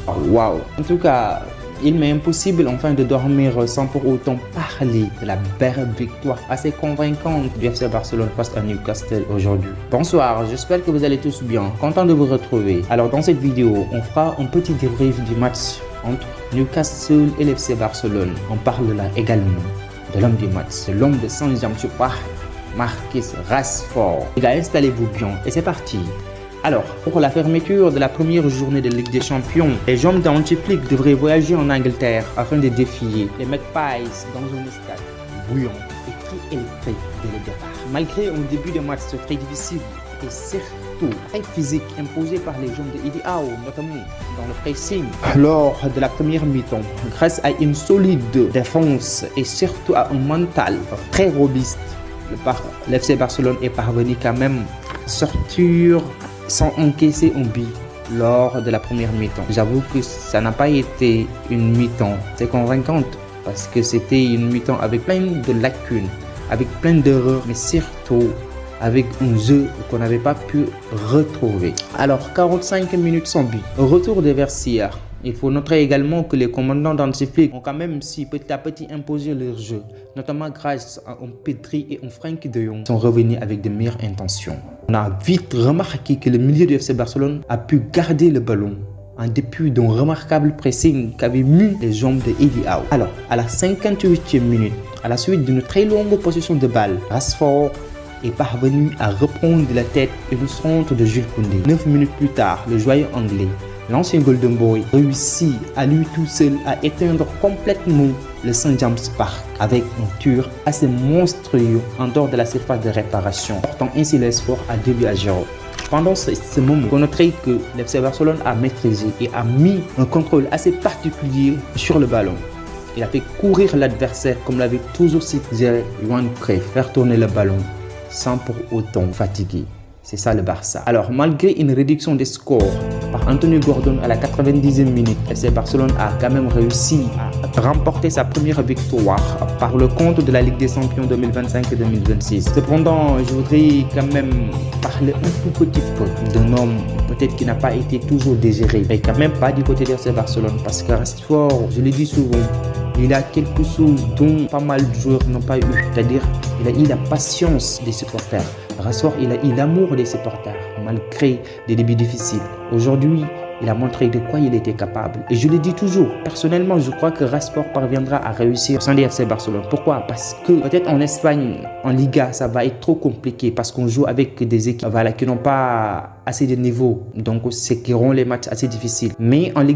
Waouh! En tout cas, il m'est impossible enfin de dormir sans pour autant parler de la belle victoire assez convaincante du FC Barcelone face à Newcastle aujourd'hui. Bonsoir, j'espère que vous allez tous bien, content de vous retrouver. Alors dans cette vidéo, on fera un petit débrief du match entre Newcastle et l'FC Barcelone. On parle là également de l'homme du match, de l'homme de Saint-James-sur-Parc, Marcus Rashford. Les gars, installez-vous bien et c'est parti. Alors, pour la fermeture de la première journée de Ligue des Champions, les hommes d'Antiflick devraient voyager en Angleterre afin de défier les Magpies dans un stade bouillant et très électrique dès le départ. Malgré un début de match très difficile et surtout très physique imposé par les hommes de Eddie Howe, notamment dans le pressing lors de la première mi-temps, grâce à une solide défense et surtout à un mental très robuste, l'FC Barcelone est parvenu quand même à sortir sans encaisser un but lors de la première mi-temps. J'avoue que ça n'a pas été une mi-temps très convaincante parce que c'était une mi-temps avec plein de lacunes, avec plein d'erreurs, mais surtout avec un jeu qu'on n'avait pas pu retrouver. Alors, 45 minutes sans but. Au retour de Versailles, il faut noter également que les commandants d'Antiflick ont quand même petit à petit imposé leur jeu, notamment grâce à un Pedri et un Frenkie de Jong qui sont revenus avec de meilleures intentions. On a vite remarqué que le milieu du FC Barcelone a pu garder le ballon en dépit d'un remarquable pressing qu'avaient mis les hommes de Eddie Howe. Alors, à la 58e minute, à la suite d'une très longue possession de balle, Rashford est parvenu à reprendre de la tête et le centre de Jules Koundé. 9 minutes plus tard, le joyeux anglais, l'ancien Golden Boy, réussit à lui tout seul à éteindre complètement le Saint-James-Parc avec un tir assez monstrueux en dehors de la surface de réparation, portant ainsi le sport à 2-0. Pendant ce moment, on noterait que l'FC Barcelone a maîtrisé et a mis un contrôle assez particulier sur le ballon. Il a fait courir l'adversaire comme l'avait toujours suggéré Johan Cruyff, faire tourner le ballon sans pour autant fatiguer. C'est ça le Barça. Alors, malgré une réduction des scores par Anthony Gordon à la 90e minute, FC Barcelone a quand même réussi à remporter sa première victoire par le compte de la Ligue des Champions 2025-2026. Cependant, je voudrais quand même parler un tout petit peu d'un homme peut-être qui n'a pas été toujours désiré, mais quand même pas du côté de FC Barcelone, parce que Rashford, je le dis souvent, il a quelque chose dont pas mal de joueurs n'ont pas eu, c'est-à-dire il a eu la patience des supporters. Rashford, il a eu l'amour des supporters malgré des débuts difficiles. Aujourd'hui, il a montré de quoi il était capable. Et je le dis toujours, personnellement, je crois que Rashford parviendra à réussir au sein du FC Barcelone. Pourquoi? Parce que peut-être en Espagne, en Liga, ça va être trop compliqué parce qu'on joue avec des équipes qui n'ont pas assez de niveau. Donc, c'est qui rend les matchs assez difficiles. Mais en Ligue